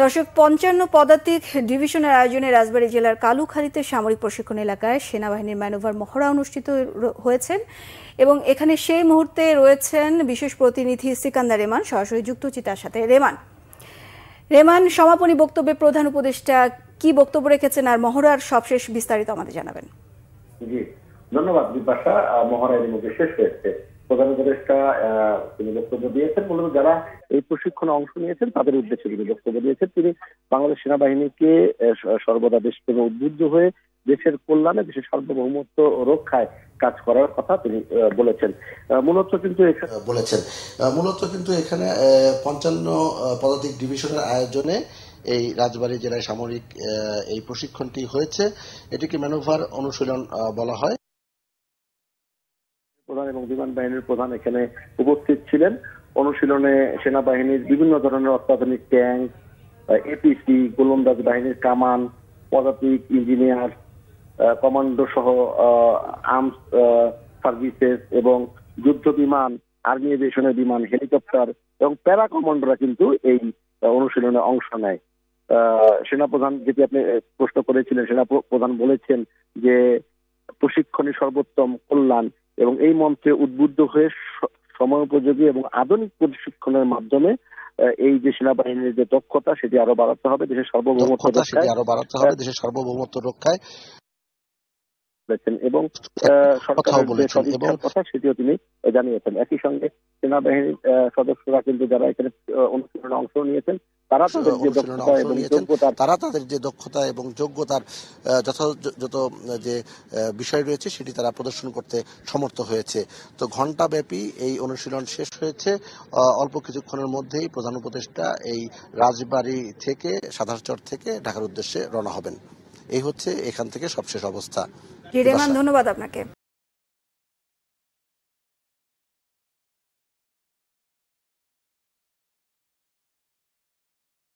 দর্শক ৫৫ পদাতিক ডিভিশনের আয়োজনে রাজবাড়ী জেলার কালুখালীতে সামরিক প্রশিক্ষণ এলাকায় সেনাবাহিনীর ম্যানুভার মহড়া অনুষ্ঠিত হয়েছেন এবং এখানে সেই মুহূর্তে রয়েছেন বিশেষ প্রতিনিধি সিকান্দার রেমান, সরাসরি যুক্ত তার সাথে। রেমান, সমাপনী বক্তব্যে প্রধান উপদেষ্টা কি বক্তব্য রেখেছেন আর মহড়ার সবশেষ বিস্তারিত আমাদের জানাবেন। জি, ধন্যবাদ বিপাশা। মহড়া এর মধ্যে শেষ হয়েছে। প্রধান উপদেষ্টা তিনি বক্তব্য দিয়েছেন। মূলত যারা এই প্রশিক্ষণে অংশ নিয়েছেন তাদের উদ্দেশ্যে তিনি বক্তব্য দিয়েছেন। তিনি বাংলাদেশ সেনাবাহিনীকে সর্বদা দেশপ্রেমে উদ্বুদ্ধ হয়ে দেশের কল্যাণে, দেশের সার্বভৌমত্ব রক্ষায় কাজ করার কথা তিনি বলেছেন। মূলত কিন্তু এখানে ৫৫ পদাতিক ডিভিশনের আয়োজনে এই রাজবাড়ী জেলায় সামরিক এই প্রশিক্ষণটি হয়েছে। এটিকে ম্যানুভার অনুশীলন বলা হয়। প্রধান এবং বিমান বাহিনীর প্রধান এখানে উপস্থিত ছিলেন। অনুশীলনে সেনাবাহিনীর বিভিন্ন ধরনের অত্যাধুনিক ট্যাঙ্ক, এপিসি, গোলন্দাজ বাহিনীর কামান, পদাতিক ইঞ্জিনিয়ার, কমান্ডো সহ আর্মস সার্ভিসেস এবং যুদ্ধ বিমান, আর্মি এভিয়েশনের বিমান, হেলিকপ্টার এবং প্যারা কমান্ডোরা কিন্তু এই অনুশীলনে অংশ নেয়। সেনাপ্রধান, যেটি আপনি প্রশ্ন করেছিলেন, সেনাপ্রধান বলেছেন যে প্রশিক্ষণই সর্বোত্তম কল্যাণ এবং এই মন্ত্রে উদ্বুদ্ধ হয়ে সময়োপযোগী এবং আধুনিক প্রশিক্ষণের মাধ্যমে এই যে সেনাবাহিনীর যে দক্ষতা সেটি আরো বাড়াতে হবে দেশের সার্বভৌমত্ব রক্ষায় এবং সরকারের কথা সেটিও তিনি জানিয়েছেন। একই সঙ্গে সেনাবাহিনীর সদস্যরা কিন্তু যারা এখানে অনুশীলনে অংশ নিয়েছেন তারা তাদের যে দক্ষতা এবং যোগ্যতার যথাযথ যে বিষয় রয়েছে সেটি তারা প্রদর্শন করতে সমর্থ হয়েছে। তো ঘণ্টাব্যাপী এই অনুশীলন শেষ হয়েছে। অল্প কিছুক্ষণের মধ্যেই প্রধান উপদেষ্টা এই রাজবাড়ী থেকে, সাধারচর থেকে ঢাকার উদ্দেশ্যে রওনা হবেন। এই হচ্ছে এখান থেকে সবশেষ অবস্থা। ধন্যবাদ আপনাকে।